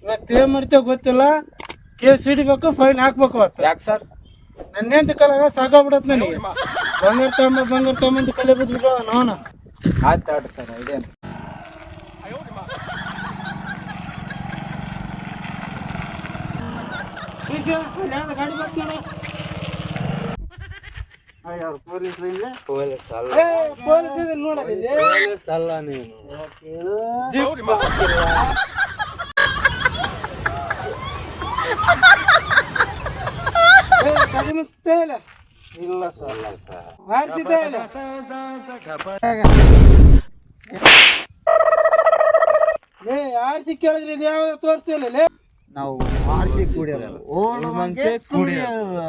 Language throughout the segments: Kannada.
ಇವತ್ತೇನ್ ಮಾಡ್ತೇವೆ ಗೊತ್ತಿಲ್ಲ, ಕೇಸ್ ಹಿಡಿಬೇಕು, ಫೈನ್ ಹಾಕ್ಬೇಕು. ಅವತ್ತು ಯಾಕೆ ಸರ್? ನನ್ನೇಂತ ಕಲಾಗ ಸಾಕಾಗ್ಬಿಡತ್ ನನಗೆ. ಬಂಗಾರ ತಗೊಂಬಂದು ಕಲೆ ಬಿದ್ಬಿಟ್ಟು ನೋನ. ಆಯ್ತು ಆಡ್ರಿ ಸರ್, ಇದೇನು ಗಾಡಿ ಬರ್ತೀವಿ ಪೊಲೀಸ್ ಅಲ್ಲ, ಪೊಲೀಸ್ ನೋಡಲಿ ಪೊಲೀಸ್ ಅಲ್ಲ ನೀನು. ಗಾಡಿ ಮಸ್ತೆ ಇಲ್ಲ. ಇಲ್ಲ ಸರ್, ಇಲ್ಲ ಸರ್. ಮಾಡಿಸಿದ್ದೆ ಇಲ್ಲ. ಆರ್ಸಿ ಕೇಳಿದ್ರೆ ಇದು ಯಾವ ತೋರಿಸ್ತಿಲ್ಲ. ನಾವು ಆರ್ಸಿ ಕುಡಿಯಲ್ಲ, ಓಣಕ್ಕೆ ಕುಡಿಯೋದು.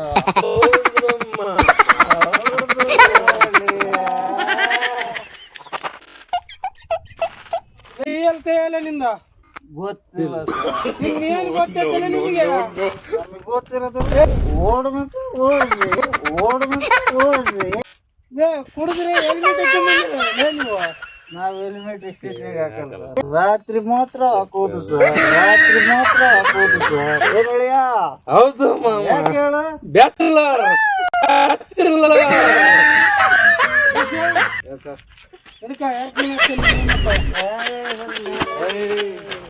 ಹೇಳ್ತೇ ಇಲ್ಲ ನಿಂದ ಗೊತ್ತಿಲ್ಲ ಇನ್ನೇನು ಗೊತ್ತಿಲ್ಲ ನಿಮಗೆ. ಗೊತ್ತಿರೋದು ಓಡ್ಬೇಕು ಓಡ್ರಿ. ಕುಡಿದ್ರೆ ಹೆಲ್ಮೆಟ್ ನೀವು. ನಾವ್ ಹೆಲ್ಮೆಟ್ ಇಷ್ಟಿಗೆ ಹಾಕಲ್ಲ, ರಾತ್ರಿ ಮಾತ್ರ ಹಾಕೋದು ಸರ್, ರಾತ್ರಿ ಮಾತ್ರ ಹಾಕೋದು ಸರ್. ಏನ್ ಹೇಳಿಯ? ಹೌದು ಯಾಕೆ ಹೇಳ? ಬ್ಯಾಚುಲರ್